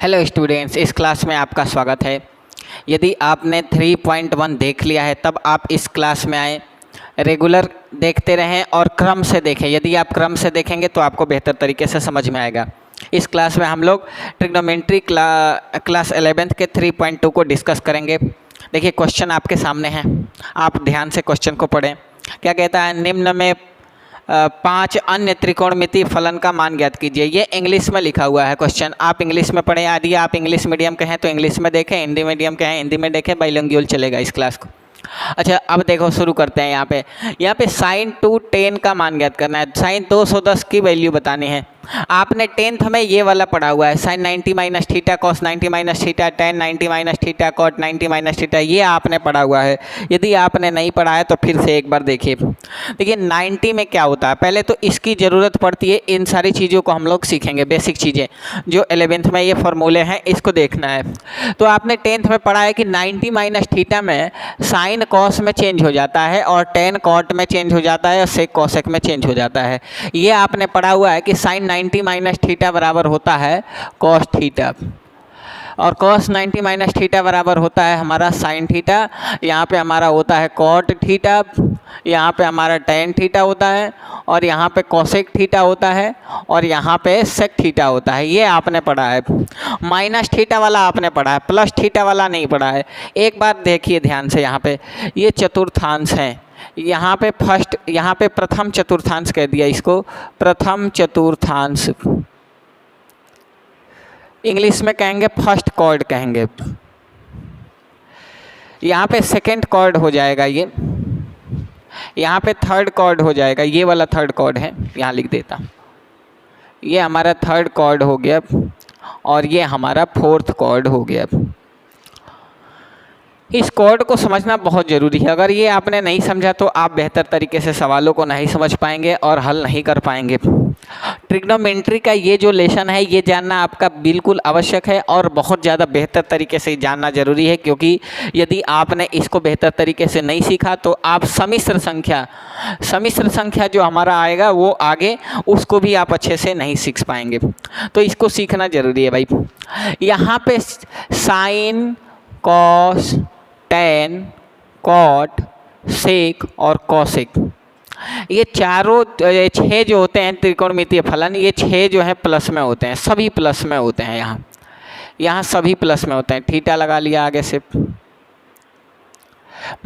Hello students, इस class में आपका स्वागत है। यदि आपने 3.1 देख लिया है तब आप इस क्लास में आए, रेगुलर देखते रहें और क्रम से देखें। यदि आप क्रम से देखेंगे तो आपको बेहतर तरीके से समझ में आएगा। इस क्लास में हम लोग ट्रिग्नोमेट्री क्लास 11th के 3.2 को डिस्कस करेंगे। देखिए, क्वेश्चन आपके सामने हैं, आप ध्यान से क्वेश्चन को पढ़ें। क्या कहता है? निम्न में 5 अन्य त्रिकोणमितीय फलन का मान ज्ञात कीजिए। ये इंग्लिश में लिखा हुआ है क्वेश्चन, आप इंग्लिश में पढ़ें। यदि आप इंग्लिश मीडियम के हैं तो इंग्लिश में देखें, हिंदी मीडियम के हैं हिंदी में देखें, बाइलिंगुअल चलेगा इस क्लास को। अच्छा, अब देखो शुरू करते हैं। यहाँ पे sin 2tan का मान ज्ञात करना है। sin 210 की वैल्यू बतानी है। आपने 10th में ये वाला पढ़ा हुआ है, sin 90 minus theta, cos 90 minus theta, tan 90 minus theta, cot 90 minus theta, ये आपने पढ़ा हुआ है। यदि आपने नहीं पढ़ा है तो फिर से एक बार देखिए। देखिए 90 में क्या होता है, पहले तो इसकी ज़रूरत पड़ती है। इन सारी चीज़ों को हम लोग सीखेंगे, बेसिक चीज़ें जो 11th में ये फॉर्मूले हैं, इसको देखना है। तो आपने 10th में पढ़ा है कि 90 माइनस थीटा में साइन कॉस में चेंज हो जाता है और tan कॉट में चेंज हो जाता है और सेक कॉसेक में चेंज हो जाता है। ये आपने पढ़ा हुआ है कि साइन 90 माइनस थीटा बराबर होता है कॉस थीटा और cos 90 माइनस थीटा बराबर होता है हमारा साइन थीटा। यहाँ पे हमारा होता है कॉट थीटा, यहाँ पे हमारा tan थीटा होता है और यहाँ पे कोसेक थीटा होता है और यहाँ पे सेक थीटा होता है। ये आपने पढ़ा है। माइनस थीटा वाला आपने पढ़ा है, प्लस थीटा वाला नहीं पढ़ा है। एक बार देखिए ध्यान से, यहाँ पे ये चतुर्थांश हैं, यहाँ पे प्रथम चतुर्थांश कह दिया इसको, प्रथम चतुर्थांश। इंग्लिश में कहेंगे फर्स्ट कॉर्ड कहेंगे। यहाँ पे सेकंड कॉर्ड हो जाएगा, ये यहाँ पे थर्ड कॉर्ड हो जाएगा। ये वाला थर्ड कॉर्ड है, यहाँ लिख देता। ये हमारा थर्ड कॉर्ड हो गया और ये हमारा फोर्थ कॉर्ड हो गया। इस कॉर्ड को समझना बहुत ज़रूरी है। अगर ये आपने नहीं समझा तो आप बेहतर तरीके से सवालों को नहीं समझ पाएंगे और हल नहीं कर पाएंगे। ट्रिग्नोमेट्री का ये जो लेसन है, ये जानना आपका बिल्कुल आवश्यक है और बहुत ज़्यादा बेहतर तरीके से जानना ज़रूरी है, क्योंकि यदि आपने इसको बेहतर तरीके से नहीं सीखा तो आप सम्मिश्र संख्या जो हमारा आएगा वो आगे उसको भी आप अच्छे से नहीं सीख पाएंगे। तो इसको सीखना ज़रूरी है भाई। यहाँ पे साइन, कॉस, tan, कॉट, सेक और कॉसेक, ये चारों 6 जो होते हैं त्रिकोणमितीय फलन, ये 6 जो है प्लस में होते हैं, सभी प्लस में होते हैं। यहाँ सभी प्लस में होते हैं। थीटा लगा लिया आगे से।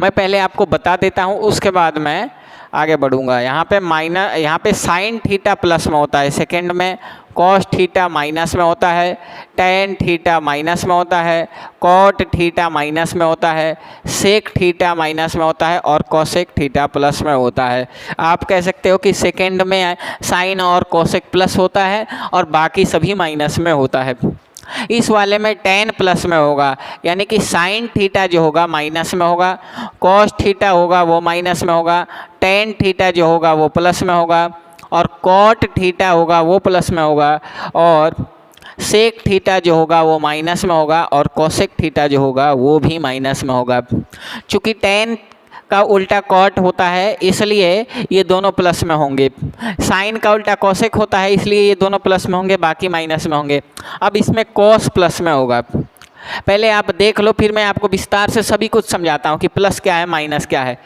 मैं पहले आपको बता देता हूँ, उसके बाद मैं आगे बढ़ूँगा। यहाँ पे साइन थीटा प्लस में होता है, सेकंड में कॉस थीटा माइनस में होता है, tan थीटा माइनस में होता है, कॉट थीटा माइनस में होता है, सेक थीटा माइनस में होता है और कोसेक थीटा प्लस में होता है। आप कह सकते हो कि सेकंड में साइन और कोसेक प्लस होता है और बाकी सभी माइनस में होता है। इस वाले में tan प्लस में होगा, यानी कि साइन थीटा जो होगा माइनस में होगा, कॉस थीटा होगा वो माइनस में होगा, tan थीटा जो होगा वो प्लस में होगा और कॉट थीटा होगा वो प्लस में होगा और सेक थीटा जो होगा वो माइनस में होगा और कोसेक थीटा जो होगा वो भी माइनस में होगा। चूँकि tan का उल्टा कॉट होता है इसलिए ये दोनों प्लस में होंगे, साइन का उल्टा कोसेक होता है इसलिए ये दोनों प्लस में होंगे, बाकी माइनस में होंगे। अब इसमें कॉस प्लस में होगा। पहले आप देख लो, फिर मैं आपको विस्तार से सभी कुछ समझाता हूँ कि प्लस क्या है माइनस क्या है।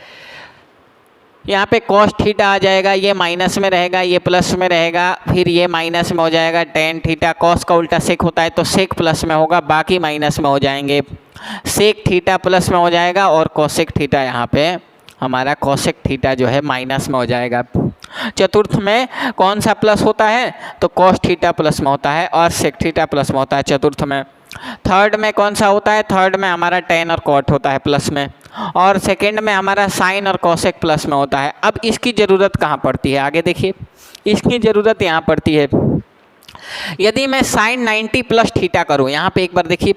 यहाँ पे कॉस थीटा आ जाएगा, ये माइनस में रहेगा, ये प्लस में रहेगा, फिर ये माइनस में हो जाएगा। tan थीटा, कॉस का उल्टा सेक होता है तो सेक प्लस में होगा, बाकी माइनस में हो जाएंगे। सेक थीटा प्लस में हो जाएगा और कोसेक थीटा, यहाँ पे हमारा कोसेक थीटा जो है माइनस में हो जाएगा। चतुर्थ में कौन सा प्लस होता है तो कॉस थीटा प्लस में होता है और सेक थीटा प्लस में होता है चतुर्थ में। थर्ड में कौन सा होता है? थर्ड में हमारा tan और कॉट होता है प्लस में और सेकंड में हमारा साइन और कोसेक प्लस में होता है। अब इसकी ज़रूरत कहाँ पड़ती है? आगे देखिए, इसकी ज़रूरत यहाँ पड़ती है यदि मैं साइन 90 प्लस थीटा करूँ। यहाँ पे एक बार देखिए,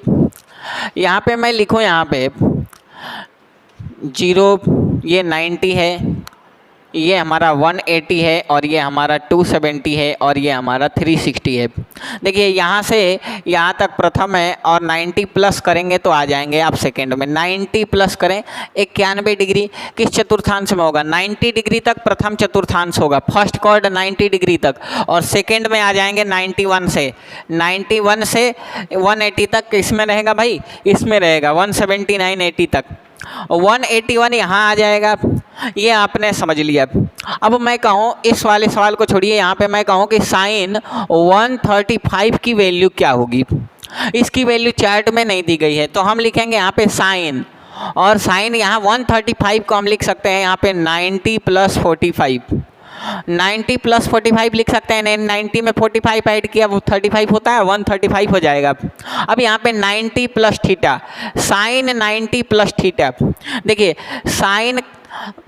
यहाँ पे मैं लिखूँ, यहाँ पे 0, ये 90 है, ये हमारा 180 है और ये हमारा 270 है और ये हमारा 360 है। देखिए यहाँ से यहाँ तक प्रथम है और 90 प्लस करेंगे तो आ जाएंगे आप सेकंड में। 90 प्लस करें 91 डिग्री किस चतुर्थांश में होगा? 90 डिग्री तक प्रथम चतुर्थांश होगा, फर्स्ट कॉर्ड 90 डिग्री तक, और सेकंड में आ जाएंगे 91 से 180 तक। इसमें रहेगा भाई, इसमें रहेगा 179 80 तक, 181 यहाँ आ जाएगा। ये आपने समझ लिया। अब मैं कहूँ इस वाले सवाल को छोड़िए, यहाँ पे मैं कहूँ कि साइन 135 की वैल्यू क्या होगी? इसकी वैल्यू चार्ट में नहीं दी गई है, तो हम लिखेंगे यहाँ पे साइन, और साइन यहाँ 135 को हम लिख सकते हैं यहाँ पे 90 प्लस 45, 90 प्लस 45 लिख सकते हैं। 90 में 45 ऐड किया वो 35 होता है, 135 हो जाएगा। अब यहाँ पे 90 plus theta, sine 90 plus theta. देखिए साइन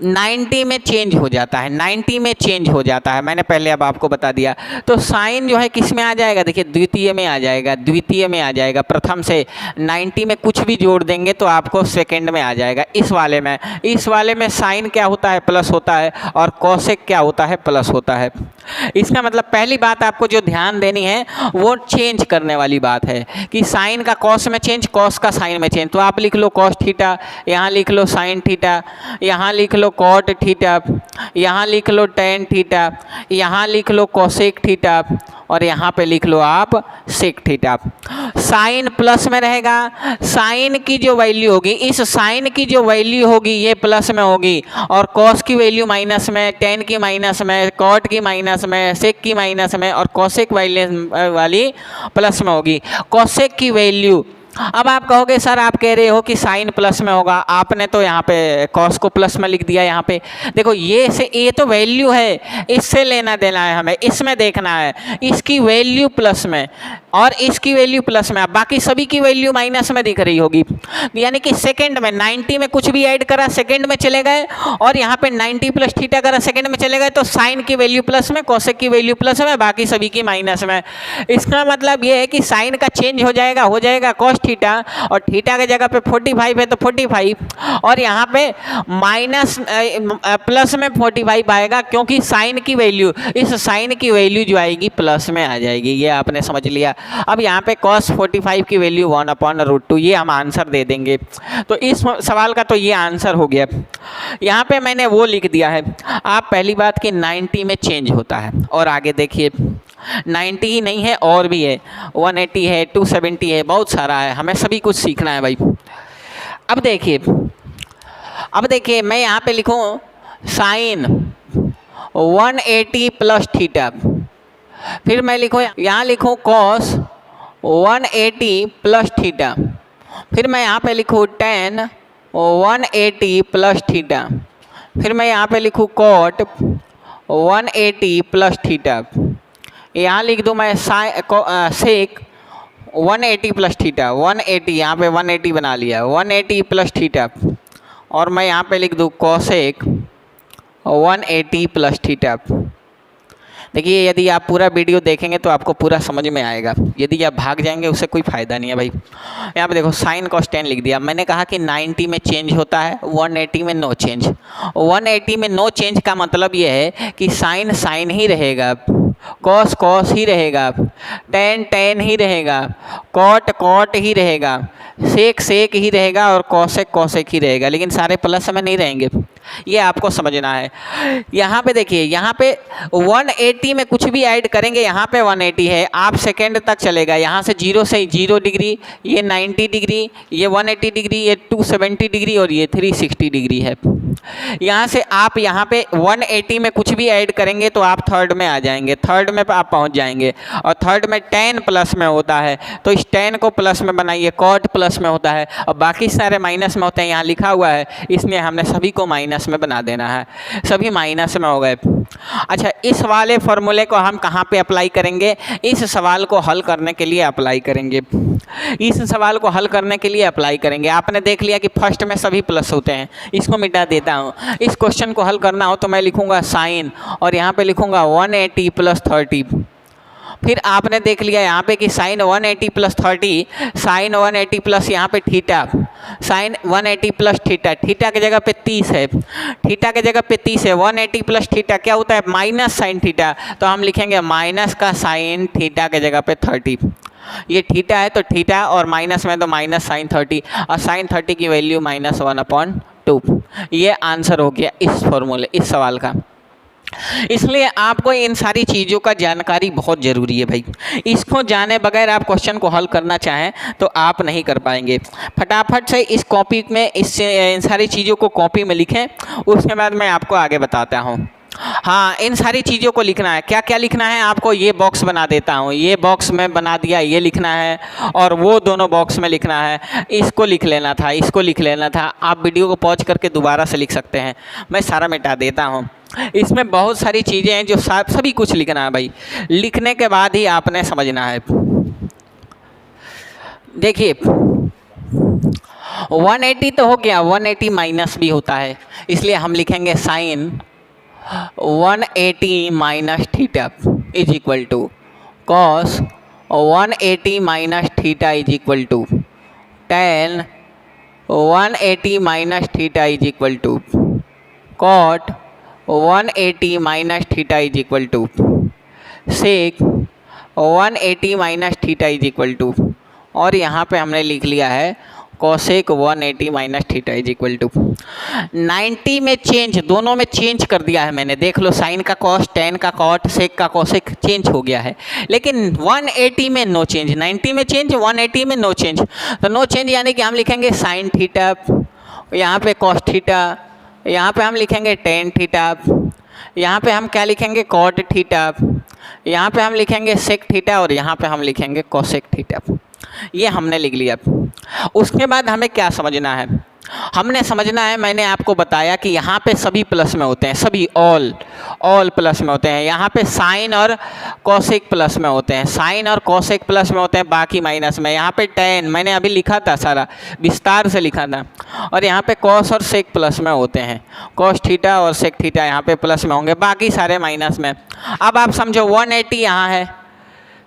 90 में चेंज हो जाता है, 90 में चेंज हो जाता है, मैंने पहले अब आपको बता दिया। तो साइन जो है किस में आ जाएगा? देखिए द्वितीय में आ जाएगा, द्वितीय में आ जाएगा। प्रथम से 90 में कुछ भी जोड़ देंगे तो आपको सेकंड में आ जाएगा। इस वाले में साइन क्या होता है? प्लस होता है, और कोसेक क्या होता है? प्लस होता है। इसका मतलब पहली बात आपको जो ध्यान देनी है वो चेंज करने वाली बात है कि साइन का कॉस में चेंज, कॉस का साइन में चेंज। तो आप लिख लो कॉस थीटा, यहाँ लिख लो साइन थीटा, यहाँ लिख लो कॉट थीटा, यहाँ लिख लो टेन थीटा, यहाँ लिख लो कोसेक थीटा, और यहाँ पे लिख लो आप सेक थीटा। साइन प्लस में रहेगा, साइन की जो वैल्यू होगी, इस साइन की जो वैल्यू होगी ये प्लस में होगी, और कॉस की वैल्यू माइनस में, टेन की माइनस में, कॉट की माइनस में, सेक की माइनस में, और कोसेक वाली प्लस में होगी। कोसेक की वैल्यू, अब आप कहोगे सर आप कह रहे हो कि साइन प्लस में होगा, आपने तो यहाँ पे कॉस को प्लस में लिख दिया। यहाँ पे देखो ये तो वैल्यू है, इससे लेना देना है हमें, इसमें देखना है। इसकी वैल्यू प्लस में और इसकी वैल्यू प्लस में, अब बाकी सभी की वैल्यू माइनस में दिख रही होगी। यानी कि सेकंड में 90 में कुछ भी ऐड करा सेकंड में चले गए, और यहाँ पे 90 प्लस थीटा करा सेकंड में चले गए, तो साइन की वैल्यू प्लस में, कोसेक की वैल्यू प्लस में, बाकी सभी की माइनस में। इसका मतलब ये है कि साइन का चेंज हो जाएगा कॉस थीटा, और थीटा की जगह पे 45 है तो 45, और यहाँ पे माइनस प्लस में 45 आएगा, क्योंकि साइन की वैल्यू, इस साइन की वैल्यू जो आएगी प्लस में आ जाएगी। ये आपने समझ लिया। अब यहाँ पे cos 45 की वैल्यू 1/√2, ये हम आंसर दे देंगे। तो इस सवाल का तो ये आंसर हो गया। यहाँ पे मैंने वो लिख दिया है। आप पहली बात कि 90 में चेंज होता है, और आगे देखिए 90 ही नहीं है और भी है, 180 है, 270 है, बहुत सारा है, हमें सभी कुछ सीखना है भाई। अब देखिए मैं यहाँ पे लिखूँ साइन 180 प्लस थीटा, फिर मैं लिखूँ यहाँ लिखूँ कॉस 180 प्लस थीटा, फिर मैं यहाँ पे लिखूँ टेन 180 प्लस थीटा, फिर मैं यहाँ पे लिखूँ कॉट 180 प्लस थीटा, यहाँ लिख दूँ मैं सेक 180 प्लस थीटा, 180 यहाँ पे 180 बना लिया, 180 प्लस थीटा, और मैं यहाँ पे लिख दूँ कोसेक 180 प्लस थीटा। देखिए यदि आप पूरा वीडियो देखेंगे तो आपको पूरा समझ में आएगा, यदि आप भाग जाएंगे उससे कोई फ़ायदा नहीं है भाई। यहाँ पे देखो साइन कॉस टेन लिख दिया। मैंने कहा कि 90 में चेंज होता है, 180 में नो चेंज। 180 में नो चेंज का मतलब ये है कि साइन साइन ही रहेगा, कॉस कॉस ही रहेगा, टेन टेन ही रहेगा, कॉट कॉट ही रहेगा, सेक सेक ही रहेगा, और कोसेक कोसेक ही रहेगा, लेकिन सारे प्लस में नहीं रहेंगे। ये आपको समझना है। यहाँ पे देखिए, यहाँ पे 180 में कुछ भी ऐड करेंगे, यहाँ पे 180 है, आप सेकेंड तक चलेगा। यहाँ से 0 से 0 डिग्री, ये 90 डिग्री, ये 180 डिग्री, ये 270 डिग्री, और ये 360 डिग्री है। यहाँ से आप यहाँ पे 180 में कुछ भी ऐड करेंगे तो आप थर्ड में आ जाएंगे, थर्ड में आप पहुँच जाएंगे, और थर्ड में 10 प्लस में होता है, तो इस 10 को प्लस में बनाइए, कॉट प्लस में होता है, और बाकी सारे माइनस में होते हैं। यहाँ लिखा हुआ है, इसलिए हमने सभी को माइनस में बना देना है, सभी माइनस में हो गए। अच्छा, इस वाले फॉर्मूले को हम कहाँ पे अप्लाई करेंगे? इस सवाल को हल करने के लिए अप्लाई करेंगे, इस सवाल को हल करने के लिए अप्लाई करेंगे। आपने देख लिया कि फर्स्ट में सभी प्लस होते हैं, इसको मिटा देता हूँ। इस क्वेश्चन को हल करना हो तो मैं लिखूँगा साइन, और यहाँ पे लिखूँगा 180 प्लस 30, फिर आपने देख लिया यहाँ पे कि साइन 180 प्लस 30, साइन 180 प्लस यहाँ पे theta, sine 180 plus theta, theta की जगह पे 30 है, थीटा की जगह पे 30 है, 180 प्लस थीटा क्या होता है माइनस साइन थीटा, तो हम लिखेंगे माइनस का साइन थीटा की जगह पे 30। ये थीटा है तो थीटा और माइनस में तो माइनस साइन 30 और साइन 30 की वैल्यू -1/2। ये आंसर हो गया इस फॉर्मूले, इस सवाल का। इसलिए आपको इन सारी चीज़ों का जानकारी बहुत ज़रूरी है भाई। इसको जाने बगैर आप क्वेश्चन को हल करना चाहें तो आप नहीं कर पाएंगे। फटाफट से इस कॉपी में इन सारी चीज़ों को कॉपी में लिखें, उसके बाद मैं आपको आगे बताता हूँ। हाँ, इन सारी चीज़ों को लिखना है। क्या क्या लिखना है आपको, ये बॉक्स बना देता हूँ, ये बॉक्स में बना दिया, ये लिखना है और वो दोनों बॉक्स में लिखना है। इसको लिख लेना था, इसको लिख लेना था। आप वीडियो को पॉज करके दोबारा से लिख सकते हैं, मैं सारा मिटा देता हूँ। इसमें बहुत सारी चीज़ें हैं जो सभी कुछ लिखना है भाई, लिखने के बाद ही आपने समझना है। देखिए 180 तो हो गया, 180 माइनस भी होता है, इसलिए हम लिखेंगे sine 180 minus theta is equal to cos 180 minus theta is equal to tan 180 minus theta is equal to cot 180 minus theta is equal to sec 180 minus theta is equal to, और यहाँ पे हमने लिख लिया है cosec 180 minus theta is equal to 90 में change, दोनों में चेंज कर दिया है मैंने। देख लो, साइन का कॉस, टेन का कॉट, सेक का कोसेक चेंज हो गया है, लेकिन 180 में नो चेंज। 90 में चेंज, 180 में नो चेंज। तो नो चेंज यानी कि हम लिखेंगे साइन थीटा, यहाँ पे कॉस थीटा, यहाँ पे हम लिखेंगे टेन थीटा, यहाँ पे हम क्या लिखेंगे कॉट थीटा, यहाँ पे हम लिखेंगे सेक थीटा और यहाँ पे हम लिखेंगे कोसेक थीटा। ये हमने लिख लिया। उसके बाद हमें क्या समझना है, हमने समझना है, मैंने आपको बताया कि यहाँ पे सभी प्लस में होते हैं, सभी ऑल प्लस में होते हैं। यहाँ पे साइन और कोसेक प्लस में होते हैं, साइन और कोसेक प्लस में होते हैं, बाकी माइनस में। यहाँ पे टेन मैंने अभी लिखा था, सारा विस्तार से लिखा था। और यहाँ पे कॉस और सेक प्लस में होते हैं, कॉस थीटा और सेक थीटा यहाँ पे प्लस में होंगे, बाकी सारे माइनस में। अब आप समझो 180 यहाँ है,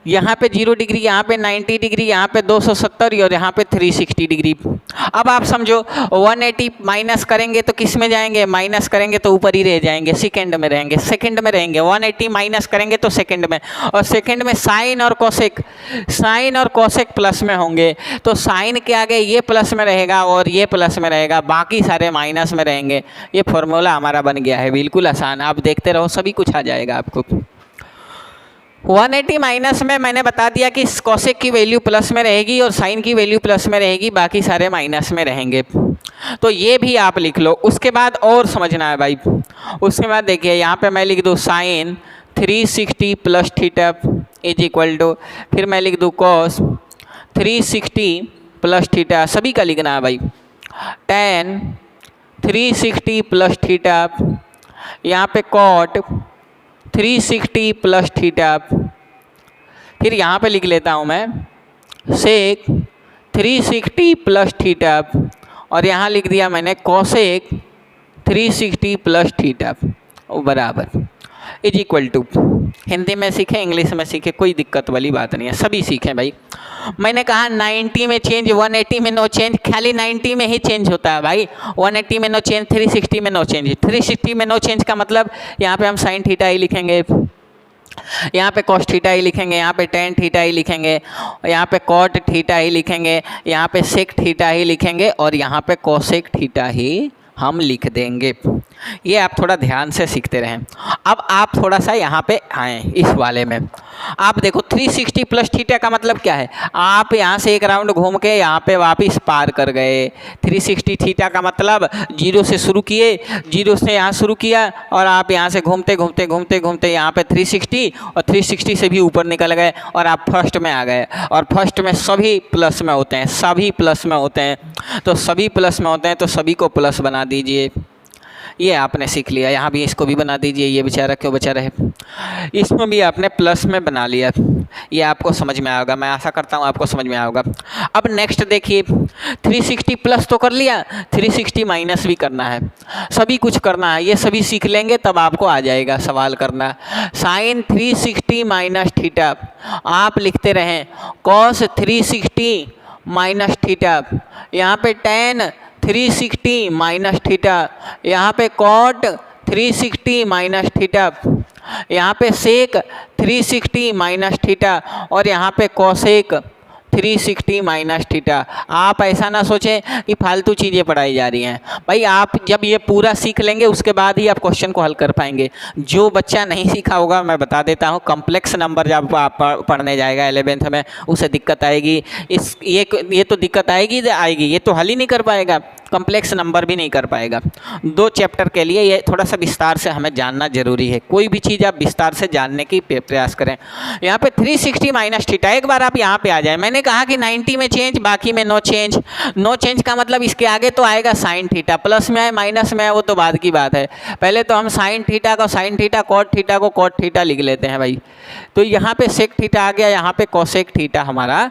यहाँ पे 0 डिग्री, यहाँ पे 90 डिग्री, यहाँ पे 270 और यहाँ पे 360 डिग्री। अब आप समझो 180 माइनस करेंगे तो किस में जाएंगे, माइनस करेंगे तो ऊपर ही रह जाएंगे, सेकंड में रहेंगे, सेकंड में रहेंगे। 180 माइनस करेंगे तो सेकंड में, और सेकंड में साइन और कोसेक प्लस में होंगे, तो साइन के आगे ये प्लस में रहेगा और ये प्लस में रहेगा, बाकी सारे माइनस में रहेंगे। ये फॉर्मूला हमारा बन गया है, बिल्कुल आसान। आप देखते रहो, सभी कुछ आ जाएगा आपको। 180 माइनस में मैंने बता दिया कि कोसेक की वैल्यू प्लस में रहेगी और साइन की वैल्यू प्लस में रहेगी, बाकी सारे माइनस में रहेंगे। तो ये भी आप लिख लो। उसके बाद और समझना है भाई, उसके बाद देखिए यहाँ पे मैं लिख दूँ sine 360 plus theta is equal to, फिर मैं लिख दूँ कॉस 360 प्लस थीटा, सभी का लिखना है भाई, टेन 360 प्लस थीटा, यहाँ पे कॉट 360 प्लस थीटा, फिर यहाँ पे लिख लेता हूँ मैं सेक 360 प्लस थीटा, और यहाँ लिख दिया मैंने कोसेक 360 प्लस थीटा बराबर इज इक्वल टू। हिंदी में सीखे, इंग्लिश में सीखे, कोई दिक्कत वाली बात नहीं है, सभी सीखें भाई। मैंने कहा 90 में चेंज, 180 में नो चेंज, खाली 90 में ही चेंज होता है भाई। 180 में नो चेंज, 360 में नो चेंज। 360 में नो चेंज का मतलब यहाँ पे हम साइन थीटा ही लिखेंगे, यहाँ पे कॉस थीटा ही लिखेंगे, यहाँ पे टेन थीटा ही लिखेंगे, यहाँ पे कॉट थीटा ही लिखेंगे, यहाँ पे सेक थीटा ही लिखेंगे और यहाँ पे कोसेक थीटा ही हम लिख देंगे। ये आप थोड़ा ध्यान से सीखते रहें। अब आप थोड़ा सा यहाँ पे आएँ इस वाले में। आप देखो 360 प्लस थीटा का मतलब क्या है, आप यहाँ से एक राउंड घूम के यहाँ पे वापस पार कर गए। 360 थीटा का मतलब 0 से शुरू किए, 0 से यहाँ शुरू किया और आप यहाँ से घूमते घूमते घूमते घूमते यहाँ पे 360 और 360 से भी ऊपर निकल गए और आप फर्स्ट में आ गए। और फर्स्ट में सभी प्लस में होते हैं, सभी प्लस में होते हैं, तो सभी प्लस में होते हैं तो सभी को प्लस बना दीजिए। ये आपने सीख लिया। यहाँ भी इसको भी बना दीजिए, ये बेचारा क्यों बचा रहे, इसमें भी आपने प्लस में बना लिया। ये आपको समझ में आएगा, मैं आशा करता हूँ आपको समझ में आएगा। अब नेक्स्ट देखिए, 360 प्लस तो कर लिया, 360 माइनस भी करना है, सभी कुछ करना है। ये सभी सीख लेंगे तब आपको आ जाएगा सवाल करना। साइन 360 माइनस थीटा, आप लिखते रहें कॉस 360 माइनस थीटा, यहाँ पे टेन 360 माइनस थीटा, यहाँ पे कॉट 360 माइनस थीटा, यहाँ पे सेक 360 माइनस थीटा और यहाँ पे कोसेक 360 माइनस थीटा। आप ऐसा ना सोचें कि फालतू चीज़ें पढ़ाई जा रही हैं भाई, आप जब ये पूरा सीख लेंगे उसके बाद ही आप क्वेश्चन को हल कर पाएंगे। जो बच्चा नहीं सीखा होगा, मैं बता देता हूँ, कॉम्प्लेक्स नंबर जब आप पढ़ने जाएगा 11th में, उसे दिक्कत आएगी। ये तो दिक्कत आएगी, ये तो हल ही नहीं कर पाएगा, कॉम्प्लेक्स नंबर भी नहीं कर पाएगा। 2 चैप्टर के लिए ये थोड़ा सा विस्तार से हमें जानना जरूरी है। कोई भी चीज़ आप विस्तार से जानने की प्रयास करें। यहाँ पे 360 माइनस थीटा, एक बार आप यहाँ पे आ जाए। मैंने कहा कि 90 में चेंज, बाकी में नो चेंज। नो चेंज का मतलब इसके आगे तो आएगा साइन थीटा, प्लस में आए माइनस में आए वो तो बाद की बात है। पहले तो हम साइन थीटा को साइन थीटा, कॉट थीटा को कॉट थीटा लिख लेते हैं भाई। तो यहाँ पे सेक थीटा आ गया, यहाँ पे कोसेक थीटा हमारा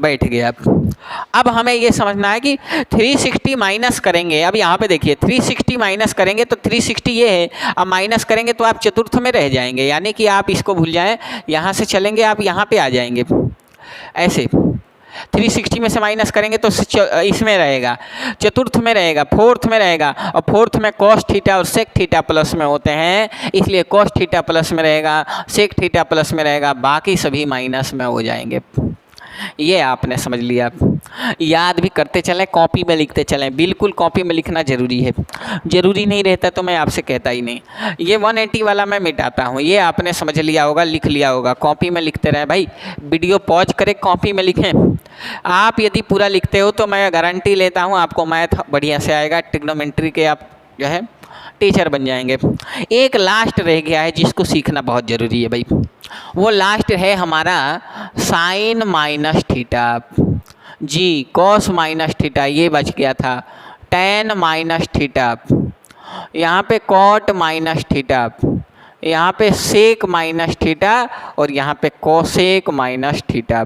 बैठ गया। अब हमें ये समझना है कि 360 माइनस करेंगे। अब यहाँ पे देखिए 360 माइनस करेंगे तो 360 ये है, अब माइनस करेंगे तो आप चतुर्थ में रह जाएंगे, यानी कि आप इसको भूल जाएं, यहाँ से चलेंगे आप यहाँ पे आ जाएंगे। ऐसे 360 में से माइनस करेंगे तो इसमें रहेगा, चतुर्थ में रहेगा, फोर्थ में रहेगा, और फोर्थ में कॉस थीटा और सेक थीटा प्लस में होते हैं, इसलिए कॉस थीटा प्लस में रहेगा, सेक थीटा प्लस में रहेगा, बाकी सभी माइनस में हो जाएंगे। ये आपने समझ लिया। याद भी करते चलें, कॉपी में लिखते चलें, बिल्कुल कॉपी में लिखना ज़रूरी है। ज़रूरी नहीं रहता तो मैं आपसे कहता ही नहीं। ये 180 वाला मैं मिटाता हूँ, ये आपने समझ लिया होगा, लिख लिया होगा। कॉपी में लिखते रहें भाई, वीडियो पॉज करें, कॉपी में लिखें। आप यदि पूरा लिखते हो तो मैं गारंटी लेता हूँ आपको मैथ बढ़िया से आएगा, ट्रिग्नोमेट्री के आप जो है टीचर बन जाएंगे। एक लास्ट रह गया है जिसको सीखना बहुत ज़रूरी है भाई, वो लास्ट है हमारा साइन माइनस थीटा जी, कॉस माइनस थीटा ये बच गया था, टेन माइनस थीटा, यहाँ पे कॉट माइनस थीटा, यहाँ पे सेक माइनस थीटा और यहाँ पे कोसेक माइनस थीटा।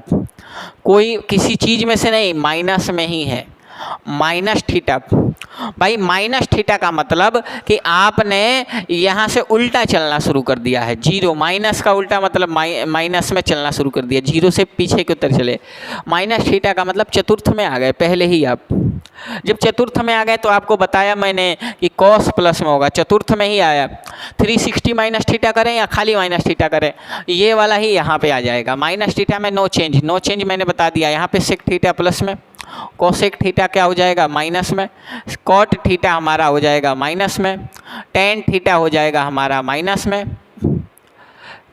कोई किसी चीज़ में से नहीं, माइनस में ही है माइनस थीटा। भाई माइनस थीटा का मतलब कि आपने यहाँ से उल्टा चलना शुरू कर दिया है, जीरो। माइनस का उल्टा मतलब माइनस में चलना शुरू कर दिया, जीरो से पीछे की तरफ चले। माइनस थीटा का मतलब चतुर्थ में आ गए पहले ही आप। जब चतुर्थ में आ गए तो आपको बताया मैंने कि कॉस प्लस में होगा, चतुर्थ में ही आया। 360 माइनस थीटा करें या खाली माइनस थीटा करें, ये वाला ही यहाँ पे आ जाएगा। माइनस थीटा में नो चेंज, नो चेंज मैंने बता दिया। यहाँ पे सेक थीटा प्लस में, कोसेक थीटा क्या हो जाएगा माइनस में, कॉट थीटा हमारा हो जाएगा माइनस में, टेन थीटा हो जाएगा हमारा माइनस में,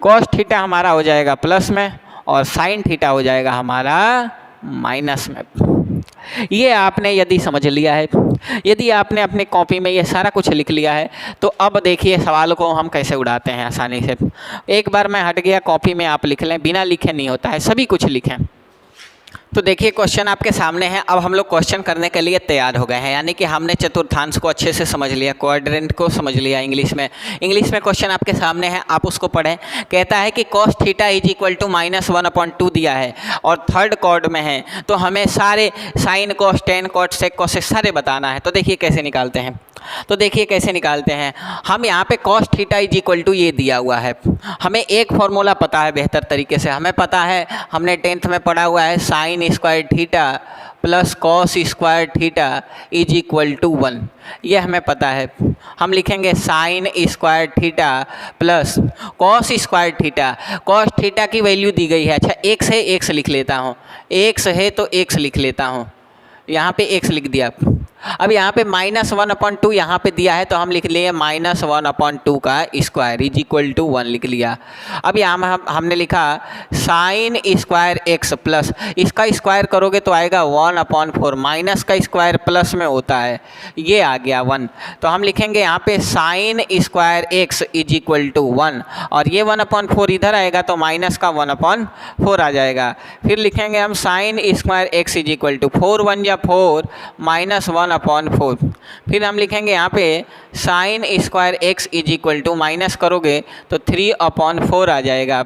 कॉस थीटा हमारा हो जाएगा प्लस में, और साइन थीटा हो जाएगा हमारा माइनस में। ये आपने यदि समझ लिया है, यदि आपने अपनी कॉपी में ये सारा कुछ लिख लिया है, तो अब देखिए सवाल को हम कैसे उड़ाते हैं आसानी से। एक बार मैं हट गया, कॉपी में आप लिख लें, बिना लिखे नहीं होता है, सभी कुछ लिखें। तो देखिए क्वेश्चन आपके सामने है। अब हम लोग क्वेश्चन करने के लिए तैयार हो गए हैं, यानी कि हमने चतुर्थांश को अच्छे से समझ लिया, क्वाड्रेंट को समझ लिया। इंग्लिश में क्वेश्चन आपके सामने है, आप उसको पढ़ें। कहता है कि cos theta is equal to -1/2 दिया है और थर्ड कॉर्ड में है, तो हमें सारे sine cos, tan cot, sec cosec सारे बताना है। तो देखिए कैसे निकालते हैं, हम यहाँ पे cos theta is equal to ये दिया हुआ है। हमें एक फॉर्मूला पता है बेहतर तरीके से, हमें पता है, हमने 10th में पढ़ा हुआ है, sine square theta plus cos square theta is equal to 1। ये हमें पता है। हम लिखेंगे sine square theta plus cos square theta. Cos theta की वैल्यू दी गई है, अच्छा x है, x लिख लेता हूँ, x है तो x लिख लेता हूँ, यहाँ पे x लिख दिया। अब यहाँ पे -1/2 यहाँ पे दिया है, तो हम लिख लिए -1/2 का स्क्वायर इज इक्वल टू 1 लिख लिया। अब यहाँ हमने लिखा साइन स्क्वायर x प्लस, इसका स्क्वायर करोगे तो आएगा 1/4, माइनस का स्क्वायर प्लस में होता है, ये आ गया 1। तो हम लिखेंगे यहाँ पे sine square x is equal to 1, और ये 1/4 इधर आएगा तो माइनस का 1/4 आ जाएगा। फिर लिखेंगे हम sine square x is equal to 4 1 या 4 -1/4 1/4। फिर हम लिखेंगे यहाँ पे sine square x is equal to, minus करोगे तो 3/4 आ जाएगा।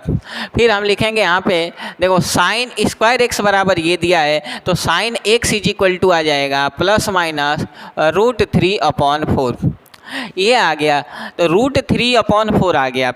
फिर हम लिखेंगे यहाँ पे देखो साइन स्क्वायर एक्स बराबर ये दिया है तो sine x is equal to आ जाएगा प्लस माइनस √3/4। ये आ गया तो √3/4 आ गया।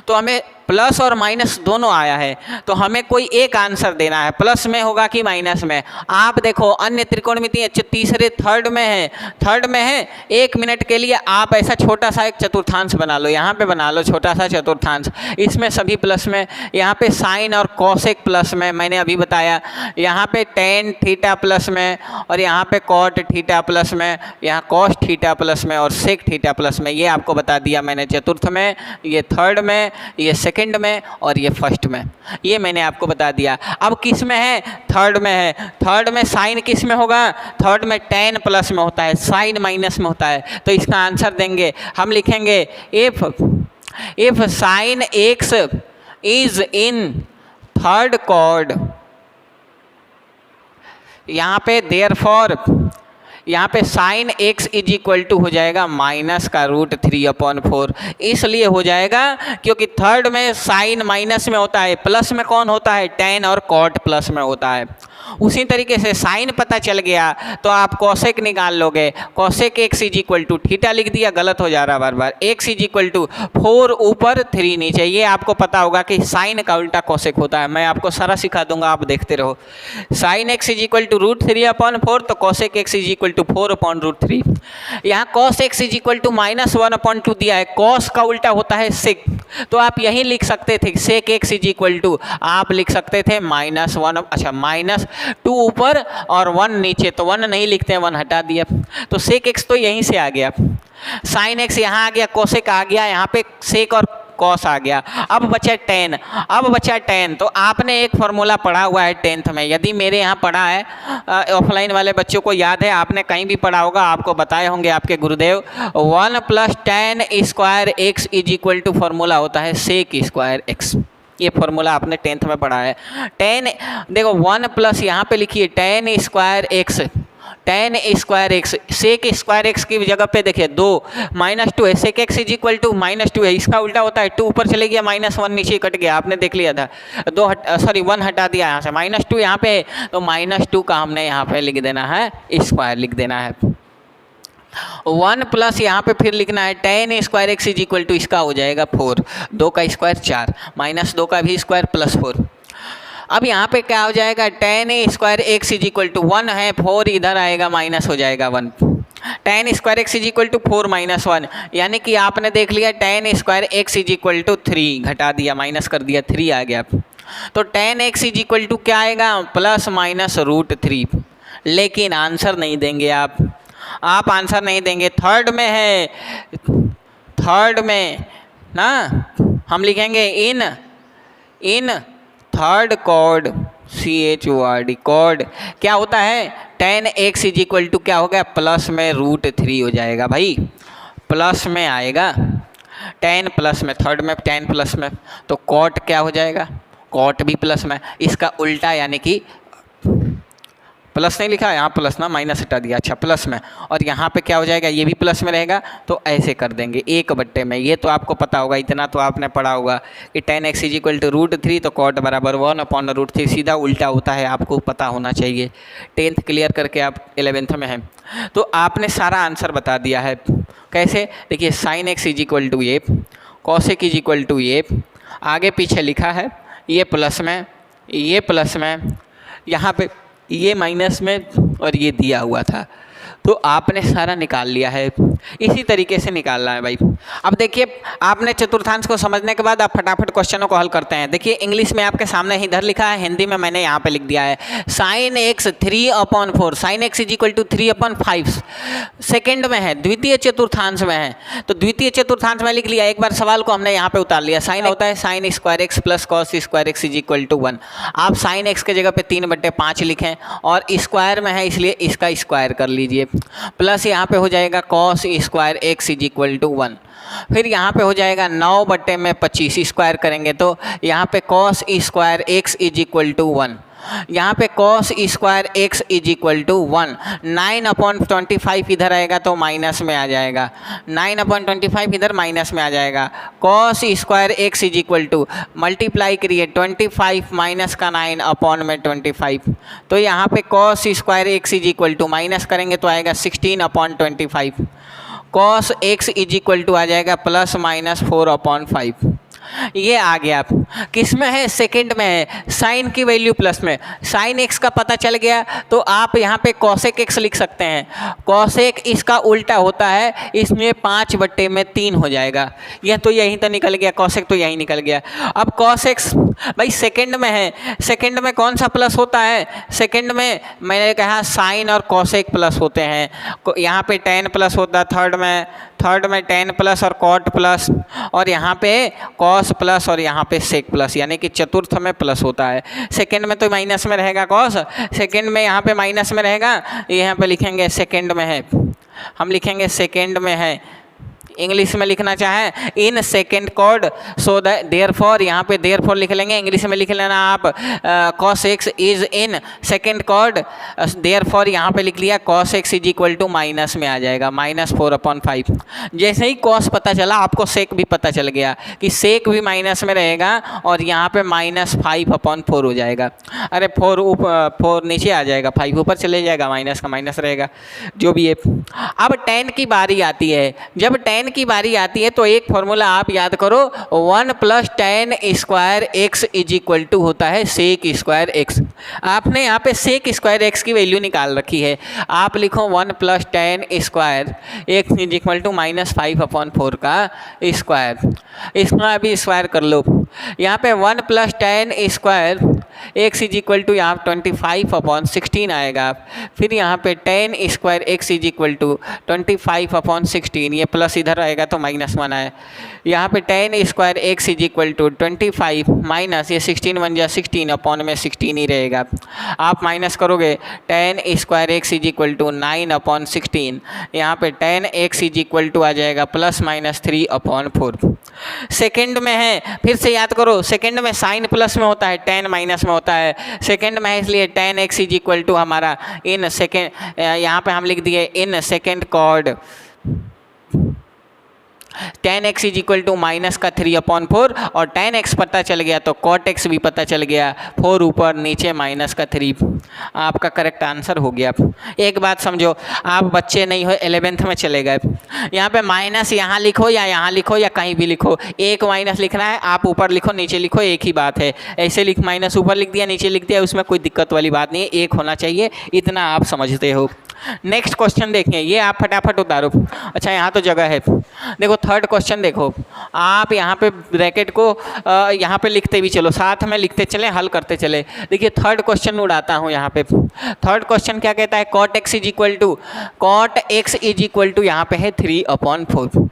तो हमें प्लस और माइनस दोनों आया है, तो हमें कोई एक आंसर देना है, प्लस में होगा कि माइनस में। आप देखो अन्य त्रिकोणमिति तीसरे थर्ड में है। 1 मिनट के लिए आप ऐसा छोटा सा एक चतुर्थांश बना लो, यहाँ पे बना लो छोटा सा चतुर्थांश, इसमें सभी प्लस में, यहाँ पे साइन और कॉसेक प्लस में, मैंने अभी बताया, यहाँ पे टेन थीटा प्लस में, और यहाँ पे कॉट थीटा प्लस में, यहाँ कॉस थीटा प्लस में और सेक थीटा प्लस में। ये आपको बता दिया मैंने चतुर्थ में, ये थर्ड में, ये सेकंड में और ये फर्स्ट में, ये मैंने आपको बता दिया। अब किस में है? थर्ड में है। थर्ड में साइन किस में होगा? थर्ड में टेन प्लस में होता है, साइन माइनस में होता है। तो इसका आंसर देंगे, हम लिखेंगे if sine x is in third quad, यहाँ पे देयरफॉर यहाँ पे sine x is equal to हो जाएगा माइनस का √3/4। इसलिए हो जाएगा क्योंकि थर्ड में साइन माइनस में होता है, प्लस में कौन होता है? टेन, और कॉट प्लस में होता है। उसी तरीके से साइन पता चल गया तो आप कॉसेक निकाल लोगे। Cosec x is equal to, theta लिख दिया, गलत हो जा रहा बार बार, एक्स इज इक्वल टू 4 ऊपर 3 नीचे। ये आपको पता होगा कि साइन का उल्टा कॉसेक होता है, मैं आपको सारा सिखा दूंगा, आप देखते रहो। Sine x is equal to √3/4, तो cosec x is equal to 4/√3। यहाँ cos x is equal to -1/2 दिया है, कॉस का उल्टा होता है सेक, तो आप यही लिख सकते थे sec x is equal to, आप लिख सकते थे -1, अच्छा -2 ऊपर और 1 नीचे, तो 1 नहीं लिखते हैं, 1 हटा दिया, तो सेक एक्स तो यहीं से आ गया। साइन एक्स यहाँ आ गया, कोसेक आ गया, यहाँ पे सेक और कॉस आ गया। अब बचा टेन, तो आपने एक फॉर्मूला पढ़ा हुआ है 10th में, यदि मेरे यहाँ पढ़ा है, ऑफलाइन वाले बच्चों को याद है, आपने कहीं भी पढ़ा होगा, आपको बताए होंगे आपके गुरुदेव, 1 + tan square x is equal to formula होता है सेक स्क्वायर एक्स। ये फॉर्मूला आपने 10th में पढ़ा है। टेन देखो 1 प्लस यहाँ पे लिखिए tan square x, tan square x, sec square x की जगह पे देखिए 2 -2 है, sec x is equal to -2 है, इसका उल्टा होता है 2 ऊपर चले गया, -1 नीचे कट गया, आपने देख लिया था, 1 हटा दिया यहाँ से, -2 यहाँ पे है, तो -2 का हमने यहाँ पे लिख देना है, स्क्वायर लिख देना है। 1 प्लस यहाँ पे फिर लिखना है tan square x is equal to, इसका हो जाएगा 4, 2 का स्क्वायर 4, -2 का भी स्क्वायर प्लस 4। अब यहाँ पे क्या हो जाएगा? tan square x is equal to 1 है, 4 इधर आएगा, माइनस हो जाएगा 1। tan square x is equal to 4 - 1, यानी कि आपने देख लिया tan square x is equal to 3, घटा दिया, माइनस कर दिया, 3 आ गया। तो tan x is equal to क्या आएगा? +-√3। लेकिन आंसर नहीं देंगे आप आंसर नहीं देंगे। थर्ड में ना हम लिखेंगे इन थर्ड कॉर्ड, CHORD कॉर्ड क्या होता है? tan x is equal to क्या हो गया? प्लस में √3 हो जाएगा भाई, प्लस में आएगा, tan प्लस में, थर्ड में tan प्लस में, तो कॉट क्या हो जाएगा? कॉट भी प्लस में, इसका उल्टा, यानी कि प्लस नहीं लिखा यहाँ, प्लस ना, माइनस हटा दिया, अच्छा प्लस में, और यहाँ पे क्या हो जाएगा? ये भी प्लस में रहेगा, तो ऐसे कर देंगे 1/में। ये तो आपको पता होगा, इतना तो आपने पढ़ा होगा कि tan x is equal to √3, तो कॉट बराबर 1/√3, सीधा उल्टा होता है, आपको पता होना चाहिए। 10th क्लियर करके आप 11th में हैं, तो आपने सारा आंसर बता दिया है। कैसे? देखिए sine x is equal to ये, कॉसेक इज इक्वल टू ये, आगे पीछे लिखा है, ये प्लस में, ये प्लस में, यहाँ पे ये माइनस में, और ये दिया हुआ था, तो आपने सारा निकाल लिया है। इसी तरीके से निकालना है भाई। अब देखिए, आपने चतुर्थांश को समझने के बाद आप फटाफट क्वेश्चनों को हल करते हैं। देखिए इंग्लिश में आपके सामने इधर लिखा है, हिंदी में मैंने यहाँ पे लिख दिया है, sine x 3/4, sine x is equal to 3/5 second में है, द्वितीय चतुर्थांश में है, तो द्वितीय चतुर्थांश में लिख लिया। एक बार सवाल को हमने यहाँ पे उतार लिया, साइन होता है sine square x plus cos square x is equal to 1। आप साइन एक्स के जगह पे 3/5 लिखें, और स्क्वायर में है इसलिए इसका स्क्वायर कर लीजिए, प्लस यहाँ पे हो जाएगा cos square x is equal to 1। फिर यहाँ पे हो जाएगा 9/25, स्क्वायर करेंगे तो यहाँ पे cos square x is equal to 1। यहाँ पे cos square x is equal to 1, 9/25 इधर आएगा तो माइनस में आ जाएगा, 9/25 इधर माइनस में आ जाएगा। Cos square x is equal to multiply करिए 25 माइनस का 9 अपॉन में 25, तो यहाँ पे cos square x is equal to minus करेंगे तो आएगा 16/25। Cos x is equal to आ जाएगा प्लस माइनस 4/5। ये आ गया। किस में है? सेकंड में है। साइन की वैल्यू प्लस में, साइन एक्स का पता चल गया तो आप यहाँ पे कॉसेक एक्स लिख सकते हैं। कॉसेक इसका उल्टा होता है, इसमें 5/3 हो जाएगा। यह तो यहीं तो निकल गया, कॉसेक तो यहीं निकल गया। अब कॉस एक्स भाई सेकंड में है, सेकंड में कौन सा प्लस होता है? सेकंड में मैंने कहा साइन और कॉसेक प्लस होते हैं। यहाँ पे टेन प्लस होता है थर्ड में टेन प्लस और कॉट प्लस, और यहाँ पे कॉस प्लस और यहाँ पे सेक प्लस, यानी कि चतुर्थ में प्लस होता है। सेकंड में तो माइनस में रहेगा कॉस, सेकंड में यहाँ पे माइनस में रहेगा, यहाँ पे लिखेंगे सेकंड में है, हम लिखेंगे सेकंड में है। इंग्लिश में लिखना चाहे इन सेकेंड कॉर्ड, सो देयरफॉर यहाँ पे देयरफॉर लिख लेंगे। इंग्लिश में लिख लेना आप cos x is in second chord, therefore यहाँ पे लिख लिया cos x is equal to minus में आ जाएगा -4/5। जैसे ही कॉस पता चला आपको सेक भी पता चल गया कि सेक भी माइनस में रहेगा और यहाँ पे -5/4 हो जाएगा। अरे 4 नीचे आ जाएगा, 5 ऊपर चले जाएगा, माइनस का माइनस रहेगा, जो भी है। अब tan की बारी आती है। जब tan की बारी आती है तो एक फॉर्मूला आप याद करो, 1 + tan square x is equal to होता है सेक स्क्वायर एक्स। आपने यहाँ पे सेक स्क्वायर एक्स की वैल्यू निकाल रखी है, आप लिखो 1 + tan square x is equal to -5/4 का स्क्वायर। इसमें अभी स्क्वायर कर लो, यहाँ पे 1 + tan square x is equal to यहाँ 25/16 आएगा। फिर यहाँ पे tan square x is equal to 25/16, ये प्लस इधर आएगा तो -1 आए। यहाँ पे tan square x is equal to 25 minus ये 16 बन जाए 16 अपॉन में 16 ही रहेगा। आप माइनस करोगे tan square x is equal to 9/16, यहाँ पे tan x is equal to आ जाएगा +-3/4। सेकंड में है, फिर से याद करो, सेकंड में साइन प्लस में होता है, tan माइनस में होता है। सेकंड में है इसलिए tan x is equal to हमारा इन सेकेंड, यहाँ पे हम लिख दिए in second chord tan x is equal to -3/4, और tan x पता चल गया तो cot x भी पता चल गया, 4 ऊपर नीचे -3। आपका करेक्ट आंसर हो गया। एक बात समझो, आप बच्चे नहीं हो, 11th में चले गए, यहाँ पे माइनस यहाँ लिखो या यहाँ लिखो या कहीं भी लिखो, एक माइनस लिखना है, आप ऊपर लिखो नीचे लिखो, एक ही बात है। ऐसे लिख माइनस ऊपर लिख दिया नीचे लिख दिया, उसमें कोई दिक्कत वाली बात नहीं है, एक होना चाहिए, इतना आप समझते हो। नेक्स्ट क्वेश्चन देखें, ये आप फटाफट उतारो। अच्छा यहाँ तो जगह है, देखो थर्ड क्वेश्चन देखो, आप यहाँ पे ब्रैकेट को यहाँ पे लिखते भी चलो, साथ में लिखते चले, हल करते चले। देखिए थर्ड क्वेश्चन उड़ाता हूँ यहाँ पे। थर्ड क्वेश्चन क्या कहता है, cot x is equal to यहाँ पे है 3/4।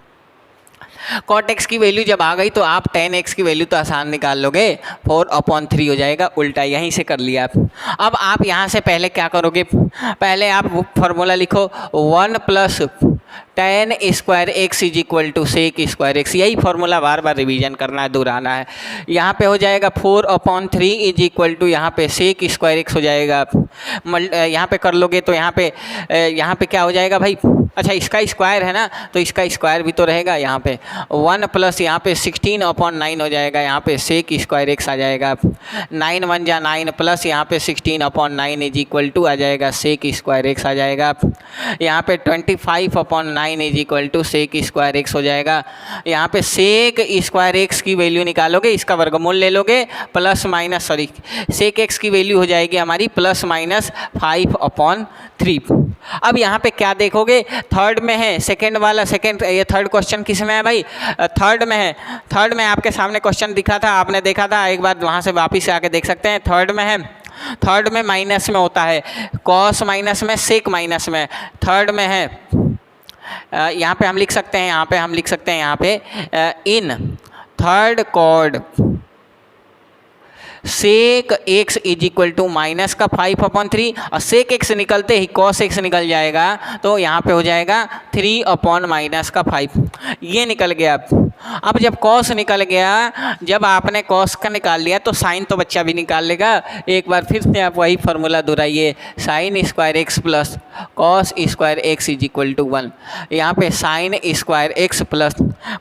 cot x की वैल्यू जब आ गई तो आप tan x की वैल्यू तो आसान निकाल लोगे, 4/3 हो जाएगा, उल्टा यहीं से कर लिया। अब आप यहाँ से पहले क्या करोगे, पहले आप फॉर्मूला लिखो 1 + tan square x is equal to sec square x. यही फॉर्मूला बार बार रिवीजन करना है, दोहराना है। यहाँ पे हो जाएगा 4/3 इज इक्वल टू यहाँ पे सेक स्क्वायर एक्स हो जाएगा। यहाँ पे कर लोगे तो यहाँ पे क्या हो जाएगा भाई, अच्छा इसका स्क्वायर है ना, तो इसका स्क्वायर भी तो रहेगा। यहाँ पे 1 प्लस यहाँ पे 16/9 हो जाएगा, यहाँ पे सेक स्क्वायर एक्स आ जाएगा। 9 1 जा 9 प्लस यहाँ पे 16/9 इज इक्वल टू आ जाएगा सेक स्क्वायर एक्स आ जाएगा। यहाँ पे 25/9 is equal to sec square x हो जाएगा। यहाँ पे सेक स्क्वायर एक्स की वैल्यू निकालोगे, इसका वर्गमूल ले लोगे, सेक एक्स की वैल्यू हो जाएगी हमारी +-5/3। अब यहाँ पे क्या देखोगे, थर्ड में है, सेकंड वाला ये थर्ड क्वेश्चन किस में है भाई, थर्ड में है। थर्ड में आपके सामने क्वेश्चन दिखा था, आपने देखा था, एक बार वहाँ से वापस आके देख सकते हैं। थर्ड में है, थर्ड में माइनस में होता है, कॉस माइनस में, सेक माइनस में। थर्ड में है, यहाँ पे हम लिख सकते हैं, यहाँ पे in third chord sec x is equal to -5/3, और सेक एक्स निकलते ही कॉस एक्स निकल जाएगा, तो यहाँ पे हो जाएगा 3/-5, ये निकल गया। अब जब कॉस निकल गया, जब आपने कॉस का निकाल लिया तो साइन तो बच्चा भी निकाल लेगा। एक बार फिर से आप वही फार्मूला दोहराइए, sine square x plus cos square x is equal to 1। यहाँ पे sine square x plus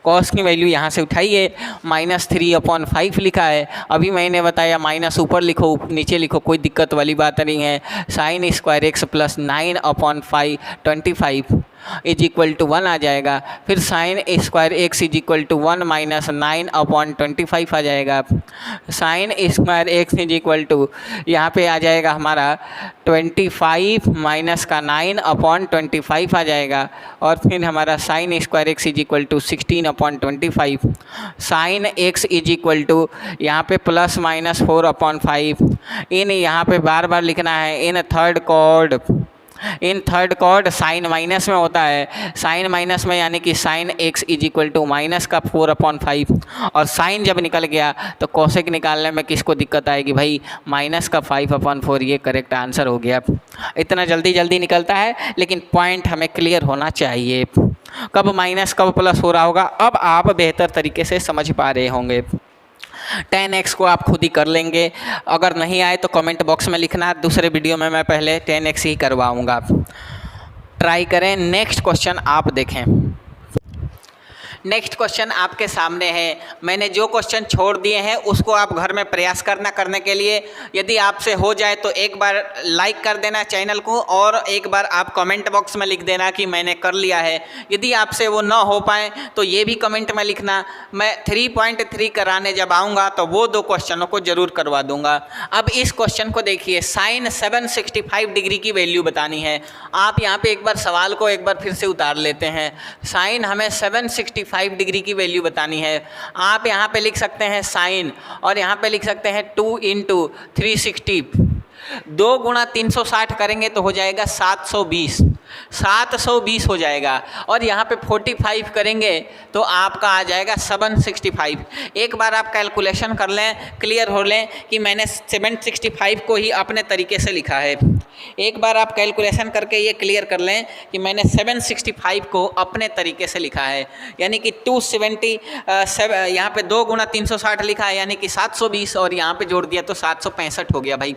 cos की वैल्यू यहाँ से उठाइए, -3/5 लिखा है। अभी मैंने बताया माइनस ऊपर लिखो नीचे लिखो, कोई दिक्कत वाली बात नहीं है। Sine square x plus 9/25 is equal to 1 आ जाएगा। फिर sine square x is equal to 1 minus 9/25 आ जाएगा। Sine square x is equal to यहाँ पे आ जाएगा हमारा 25 माइनस का 9/25 आ जाएगा। और फिर हमारा sine square x is equal to 16/25। Sine x is equal to यहाँ पे प्लस माइनस 4/5। इन यहाँ पे बार बार लिखना है, in third chord sine minus में होता है। साइन माइनस में यानी कि sine x is equal to minus का 4/5। और साइन जब निकल गया तो कोसेक निकालने में किसको दिक्कत आएगी भाई, माइनस का 5/4। ये करेक्ट आंसर हो गया। इतना जल्दी जल्दी निकलता है लेकिन पॉइंट हमें क्लियर होना चाहिए, कब माइनस कब प्लस हो रहा होगा। अब आप बेहतर तरीके से समझ पा रहे होंगे। 10x को आप खुद ही कर लेंगे, अगर नहीं आए तो कमेंट बॉक्स में लिखना। दूसरे वीडियो में मैं पहले 10x ही करवाऊंगा, ट्राई करें। नेक्स्ट क्वेश्चन आप देखें। नेक्स्ट क्वेश्चन आपके सामने है। मैंने जो क्वेश्चन छोड़ दिए हैं उसको आप घर में प्रयास करने के लिए, यदि आपसे हो जाए तो एक बार लाइक कर देना चैनल को, और एक बार आप कमेंट बॉक्स में लिख देना कि मैंने कर लिया है। यदि आपसे वो ना हो पाए तो ये भी कमेंट में लिखना। मैं 3.3 कराने जब आऊँगा तो वो 2 क्वेश्चनों को ज़रूर करवा दूँगा। अब इस क्वेश्चन को देखिए, साइन 765 डिग्री की वैल्यू बतानी है। आप यहाँ पर एक बार सवाल को एक बार फिर से उतार लेते हैं। साइन हमें 765 डिग्री की वैल्यू बतानी है। आप यहाँ पे लिख सकते हैं साइन, और यहाँ पे लिख सकते हैं 2 × 360। 2 × 360 करेंगे तो हो जाएगा 720 हो जाएगा। और यहाँ पे 45 करेंगे तो आपका आ जाएगा 765। एक बार आप कैलकुलेशन कर लें, क्लियर हो लें कि मैंने 765 को ही अपने तरीके से लिखा है। एक बार आप कैलकुलेशन करके ये क्लियर कर लें कि मैंने 765 को अपने तरीके से लिखा है, यानी कि 270 यहाँ पे 2 × 360 लिखा है यानी कि 720, और यहाँ पे जोड़ दिया तो 765 हो गया भाई।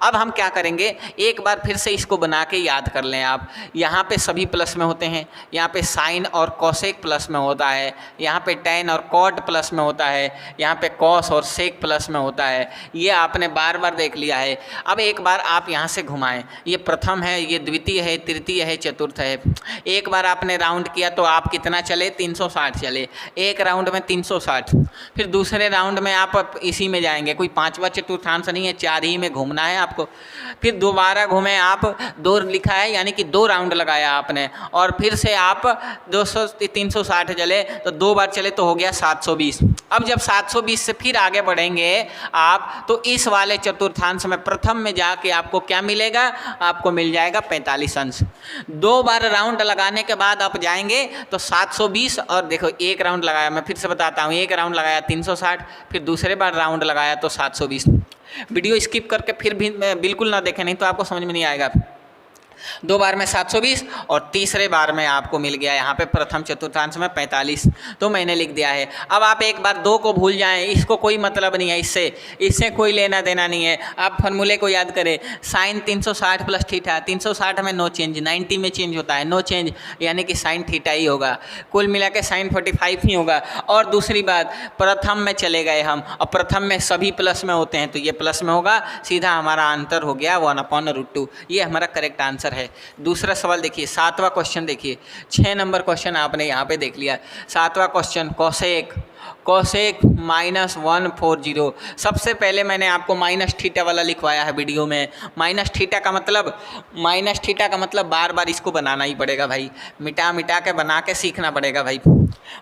अब हम क्या करेंगे, एक बार फिर से इसको बना के याद कर लें आप। यहाँ पे सभी प्लस में होते हैं, यहाँ पे साइन और कोसेक प्लस में होता है, यहाँ पे टैन और कॉट प्लस में होता है, यहाँ पे कॉस और सेक प्लस में होता है। ये आपने बार बार देख लिया है। अब एक बार आप यहाँ से घुमाएं, ये प्रथम है, ये द्वितीय है, तृतीय है, चतुर्थ है। एक बार आपने राउंड किया तो आप कितना चले, 360 चले, एक राउंड में 360। फिर दूसरे राउंड में आप इसी में जाएंगे, कोई 5वां चतुर्थांश नहीं है, 4 ही में घूमना है आपको। फिर दोबारा घूमे आप, 2 लिखा है यानी कि 2 राउंड लगाया आपने, और फिर से आप 360 चले तो 2 बार चले तो हो गया 720। अब जब 720 से फिर आगे बढ़ेंगे आप तो इस वाले चतुर्थांश में प्रथम में जाके आपको क्या मिलेगा, आपको मिल जाएगा 45 अंश। 2 बार राउंड लगाने के बाद आप जाएंगे तो 720, और देखो एक राउंड लगाया, मैं फिर से बताता हूँ, एक राउंड लगाया 360, फिर दूसरे बार राउंड लगाया तो 720। वीडियो स्किप करके फिर भी बिल्कुल ना देखें, नहीं तो आपको समझ में नहीं आएगा। 2 बार में 720 और तीसरे बार में आपको मिल गया यहाँ पे प्रथम चतुर्थांश में 45, तो मैंने लिख दिया है। अब आप एक बार 2 को भूल जाएं, इसको कोई मतलब नहीं है, इससे कोई लेना देना नहीं है। आप फॉर्मूले को याद करें, साइन 360 प्लस थीटा, 360 में नो चेंज, 90 में चेंज होता है, नो चेंज यानी कि साइन थीटा ही होगा, कुल मिला के साइन 45 ही होगा। और दूसरी बात, प्रथम में चले गए हम, और प्रथम में सभी प्लस में होते हैं तो ये प्लस में होगा, सीधा हमारा आंसर हो गया 1/√2। ये हमारा करेक्ट आंसर है। दूसरा सवाल देखिए, 7वां क्वेश्चन देखिए, 6 नंबर क्वेश्चन आपने यहाँ पे देख लिया। 7वां क्वेश्चन, कोसेक -140। सबसे पहले मैंने आपको माइनस थीटा वाला लिखवाया है वीडियो में। माइनस थीटा का मतलब बार बार इसको बनाना ही पड़ेगा भाई, मिटा के बना के सीखना पड़ेगा भाई।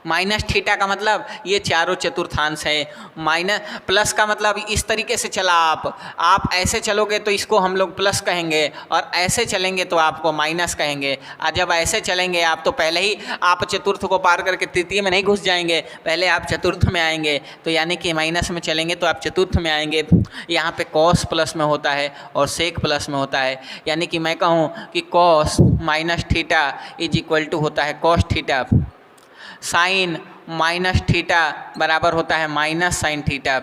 माइनस थीटा का मतलब ये चारों चतुर्थांश है, माइनस प्लस का मतलब इस तरीके से चला आप ऐसे चलोगे तो इसको हम लोग प्लस कहेंगे, और ऐसे चलेंगे तो आपको माइनस कहेंगे। और जब ऐसे चलेंगे आप तो पहले ही आप चतुर्थ को पार करके तृतीय में नहीं घुस जाएंगे, पहले आप चतुर्थ में आएंगे, तो यानी कि माइनस में चलेंगे तो आप चतुर्थ में आएंगे। यहाँ पे कॉस प्लस में होता है और सेक प्लस में होता है, यानी कि मैं कहूँ कि cos minus theta is equal to होता है cos theta. Sine minus theta बराबर होता है माइनस साइन थीटा,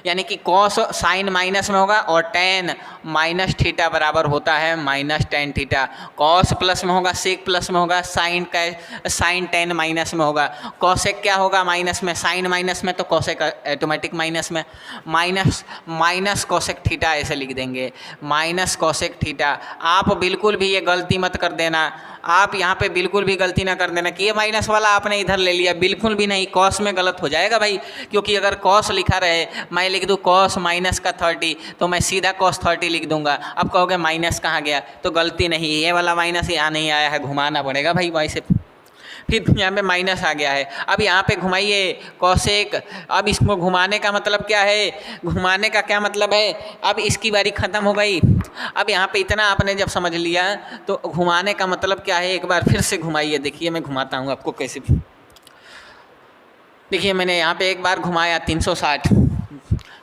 यानी कि कॉस साइन माइनस में होगा और टेन माइनस थीटा बराबर होता है minus tan theta. Cos plus में होगा, सेक प्लस में होगा, साइन टेन माइनस में होगा। कॉसेक क्या होगा माइनस में, साइन माइनस में तो कॉसेक ऑटोमेटिक माइनस में, माइनस कॉसेक थीटा ऐसे लिख देंगे, माइनस कॉसेक थीटा। आप बिल्कुल भी ये गलती मत कर देना, आप यहाँ पे बिल्कुल भी गलती ना कर देना कि ये माइनस वाला आपने इधर ले लिया, बिल्कुल भी नहीं, कॉस में गलत हो जाएगा भाई। क्योंकि अगर कॉस लिखा रहे, मैं लिख दूँ कॉस माइनस का 30 तो मैं सीधा कॉस 30 लिख दूंगा। अब कहोगे माइनस कहाँ गया, तो गलती नहीं, ये वाला माइनस यहाँ नहीं आया है, घुमाना पड़ेगा भाई वैसे, फिर यहाँ पे माइनस आ गया है। अब यहाँ पे घुमाइए कॉसेक, अब इसको घुमाने का मतलब क्या है, घुमाने का क्या मतलब है, अब इसकी बारी ख़त्म हो गई। अब यहाँ पे इतना आपने जब समझ लिया तो घुमाने का मतलब क्या है, एक बार फिर से घुमाइए। देखिए मैं घुमाता हूँ आपको कैसे। देखिए मैंने यहाँ पे एक बार घुमाया 360,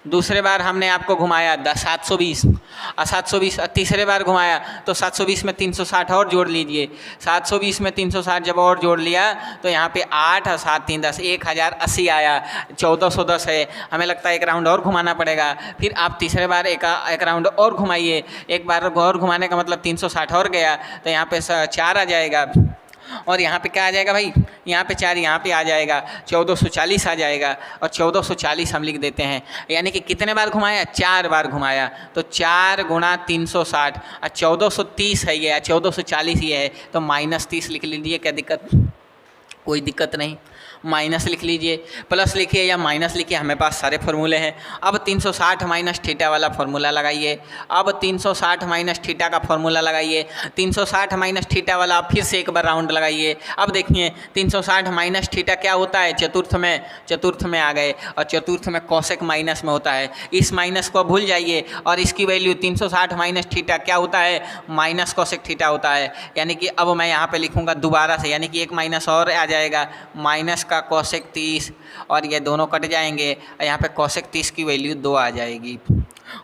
दूसरे बार हमने आपको घुमाया 720 और 720, तीसरे बार घुमाया तो 720 में 360 और जोड़ लीजिए। 720 में 360 जब और जोड़ लिया तो यहाँ पे 8 और 7 3 10, 1080 आया, 1410 है। हमें लगता है एक राउंड और घुमाना पड़ेगा। फिर आप तीसरे बार एक राउंड और घुमाइए, एक बार और घुमाने का मतलब 360 और गया तो यहाँ पे 4 आ जाएगा, और यहाँ पे क्या आ जाएगा भाई, यहाँ पे 4 यहाँ पे आ जाएगा, 1440 आ जाएगा। और 1440 हम लिख देते हैं, यानी कि कितने बार घुमाया, 4 बार घुमाया, तो 4 गुणा 360 और 1430 है ये, 1440 ये है, तो -30 लिख लीजिए। क्या दिक्कत, कोई दिक्कत नहीं, माइनस लिख लीजिए, प्लस लिखिए या माइनस लिखिए, हमें पास सारे फार्मूले हैं। अब 360 माइनस थीटा वाला फार्मूला लगाइए, अब 360 माइनस थीटा का फार्मूला लगाइए, 360 माइनस थीटा वाला आप फिर से एक बार राउंड लगाइए। अब देखिए 360 माइनस थीटा क्या होता है, चतुर्थ में आ गए, और चतुर्थ में कॉसेक माइनस में होता है। इस माइनस को भूल जाइए और इसकी वैल्यू 360 माइनस थीटा क्या होता है, माइनस कॉसेक थीटा होता है। यानी कि अब मैं यहाँ पे लिखूँगा दोबारा से, यानी कि एक माइनस और आ जाएगा, माइनस का कॉसेक 30, और ये दोनों कट जाएंगे, यहाँ पे कॉसेक 30 की वैल्यू 2 आ जाएगी।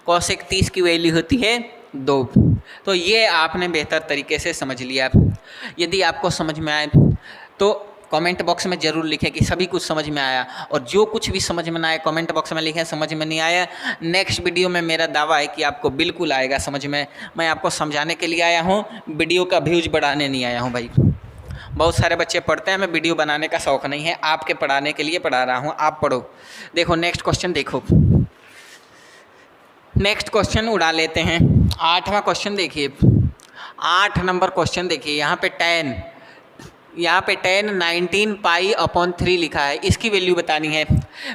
कॉसेक 30 की वैल्यू होती है 2। तो ये आपने बेहतर तरीके से समझ लिया। यदि आपको समझ में आए तो कमेंट बॉक्स में ज़रूर लिखें कि सभी कुछ समझ में आया, और जो कुछ भी समझ में ना आए कमेंट बॉक्स में लिखें समझ में नहीं आया। नेक्स्ट वीडियो में मेरा दावा है कि आपको बिल्कुल आएगा समझ में। मैं आपको समझाने के लिए आया हूँ, वीडियो का व्यूज बढ़ाने नहीं आया हूँ भाई। बहुत सारे बच्चे पढ़ते हैं, मैं वीडियो बनाने का शौक़ नहीं है, आपके पढ़ाने के लिए पढ़ा रहा हूँ, आप पढ़ो। देखो नेक्स्ट क्वेश्चन, देखो नेक्स्ट क्वेश्चन उड़ा लेते हैं। 8वां क्वेश्चन देखिए, 8 नंबर क्वेश्चन देखिए। यहाँ पे tan 19 π/3 लिखा है, इसकी वैल्यू बतानी है।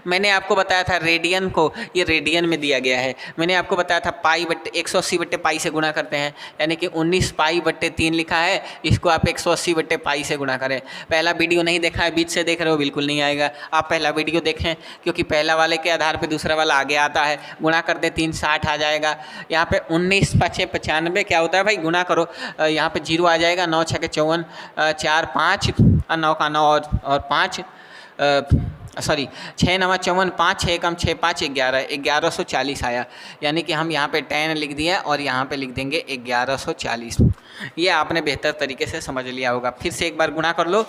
मैंने आपको बताया था रेडियन को, ये रेडियन में दिया गया है। मैंने आपको बताया था 180/π से गुणा करते हैं, यानी कि 19 π/3 लिखा है, इसको आप 180/π से गुणा करें। पहला वीडियो नहीं देखा है, बीच से देख रहे हो, बिल्कुल नहीं आएगा। आप पहला वीडियो देखें, क्योंकि पहला वाले के आधार पर दूसरा वाला आगे आता है। गुणा कर दे 360 आ जाएगा। यहाँ पे 19 × 5 = 95 क्या होता है भाई, गुणा करो, यहाँ पे 0 आ जाएगा, 9 × 6 = 54, 4 5 और 9 का 9 और 5 सॉरी 6 9 54, 5 6 कम 6 5 11, 1140 आया। यानी कि हम यहाँ पे 10 लिख दिया और यहाँ पे लिख देंगे 1140। ये आपने बेहतर तरीके से समझ लिया होगा। फिर से एक बार गुणा कर लो,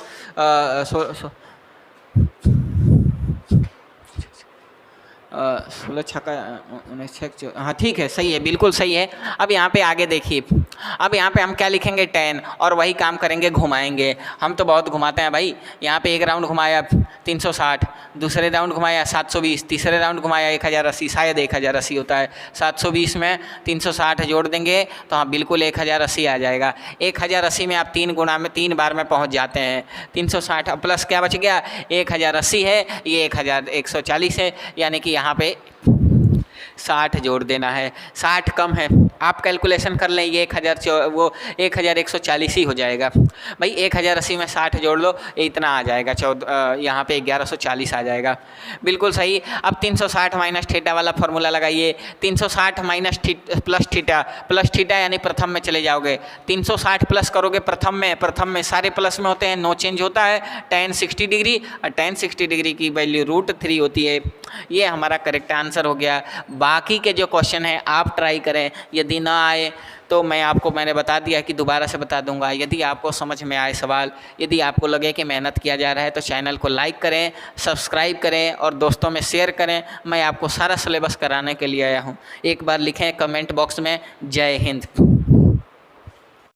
16 छक्का 19, हाँ ठीक है, सही है, बिल्कुल सही है। अब यहाँ पे आगे देखिए, अब यहाँ पे हम क्या लिखेंगे 10, और वही काम करेंगे, घुमाएंगे। हम तो बहुत घुमाते हैं भाई। यहाँ पे एक राउंड घुमाया 360, दूसरे राउंड घुमाया 720, तीसरे राउंड घुमाया 1080, शायद 1080 होता है। 720 में 360 जोड़ देंगे तो हाँ बिल्कुल 1080 आ जाएगा। 1080 में आप 3 बार में पहुँच जाते हैं। 360 प्लस क्या बच गया, 1080 है, ये 1140 है, यानी कि यहाँ पे 60 जोड़ देना है। 60 कम है, आप कैलकुलेशन कर लें, ये 1140 ही हो जाएगा भाई। 1080 में 60 जोड़ लो, ये इतना आ जाएगा, यहाँ पे 1140 आ जाएगा, बिल्कुल सही। अब 360 माइनस थीटा वाला फार्मूला लगाइए। 360 माइनस प्लस थीटा यानी प्रथम में चले जाओगे। 360 प्लस करोगे प्रथम में सारे प्लस में होते हैं, नो चेंज होता है। tan 60 डिग्री, और tan 60 डिग्री की वैल्यू √3 होती है। ये हमारा करेक्ट आंसर हो गया। बाकी के जो क्वेश्चन है आप ट्राई करें, यदि ना आए तो मैंने बता दिया कि दोबारा से बता दूंगा। यदि आपको समझ में आए सवाल, यदि आपको लगे कि मेहनत किया जा रहा है, तो चैनल को लाइक करें, सब्सक्राइब करें और दोस्तों में शेयर करें। मैं आपको सारा सिलेबस कराने के लिए आया हूँ। एक बार लिखें कमेंट बॉक्स में जय हिंद।